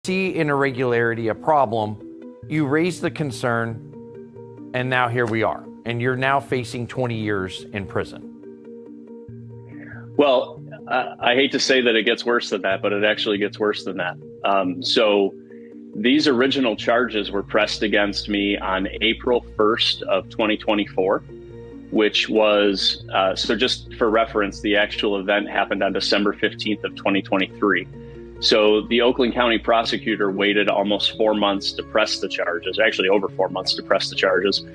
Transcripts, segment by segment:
see an irregularity, a problem, you raise the concern, and now here we are. And you're now facing 20 years in prison. Well, I hate to say that it gets worse than that, but it actually gets worse than that. So these original charges were pressed against me on April 1st of 2024, which was, so just for reference, the actual event happened on December 15th of 2023. So the Oakland County prosecutor waited almost 4 months to press the charges, actually over 4 months to press the charges.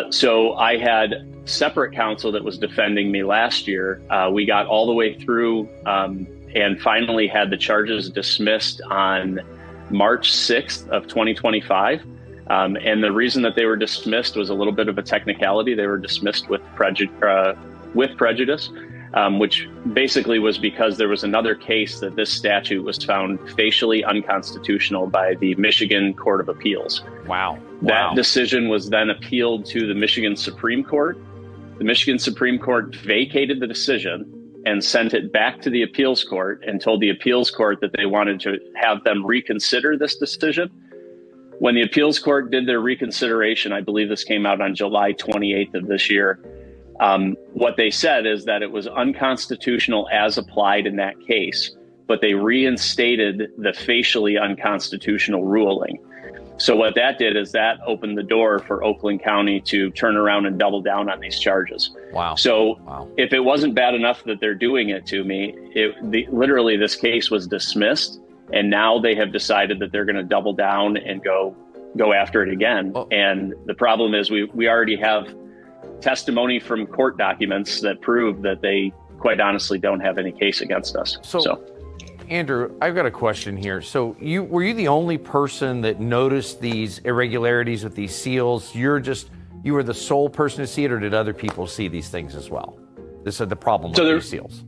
So I had separate counsel that was defending me last year. We got all the way through and finally had the charges dismissed on March 6th of 2025. And the reason that they were dismissed was a little bit of a technicality. They were dismissed with prejudice, which basically was because there was another case that this statute was found facially unconstitutional by the Michigan Court of Appeals. Wow. That decision was then appealed to the Michigan Supreme Court. The Michigan Supreme Court vacated the decision and sent it back to the appeals court and told the appeals court that they wanted to have them reconsider this decision. When the appeals court did their reconsideration, I believe this came out on July 28th of this year, what they said is that it was unconstitutional as applied in that case, but they reinstated the facially unconstitutional ruling. So what that did is that opened the door for Oakland County to turn around and double down on these charges. Wow. So if it wasn't bad enough that they're doing it to me, literally this case was dismissed, and now they have decided that they're going to double down and go after it again. Oh. And the problem is we already have testimony from court documents that prove that they quite honestly don't have any case against us. So Andrew, I've got a question here. So were you the only person that noticed these irregularities with these seals? You were the sole person to see it, or did other people see these things as well? This is the problem with these seals.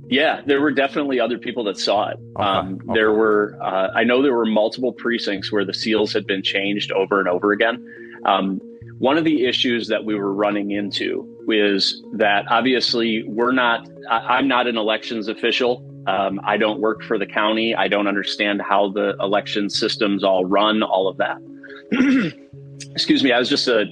Yeah, there were definitely other people that saw it. Okay. There were, I know there were multiple precincts where the seals had been changed over and over again. One of the issues that we were running into is that obviously I'm not an elections official. I don't work for the county. I don't understand how the election systems all run, all of that. Excuse me. I was just a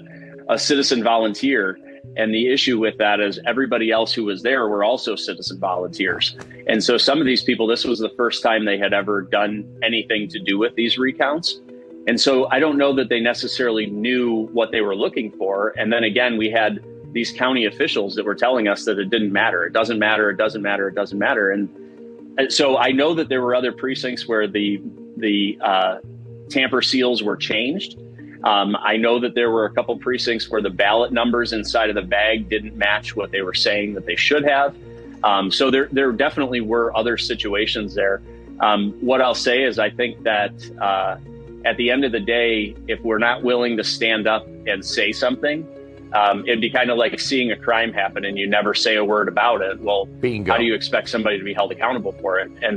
citizen volunteer. And the issue with that is everybody else who was there were also citizen volunteers. And so some of these people, this was the first time they had ever done anything to do with these recounts. And so I don't know that they necessarily knew what they were looking for. And then again, we had these county officials that were telling us that it didn't matter. It doesn't matter. It doesn't matter. It doesn't matter. And so I know that there were other precincts where the tamper seals were changed. I know that there were a couple precincts where the ballot numbers inside of the bag didn't match what they were saying that they should have. So there definitely were other situations there. What I'll say is I think that at the end of the day, if we're not willing to stand up and say something, it'd be kind of like seeing a crime happen and you never say a word about it. Well, how do you expect somebody to be held accountable for it? And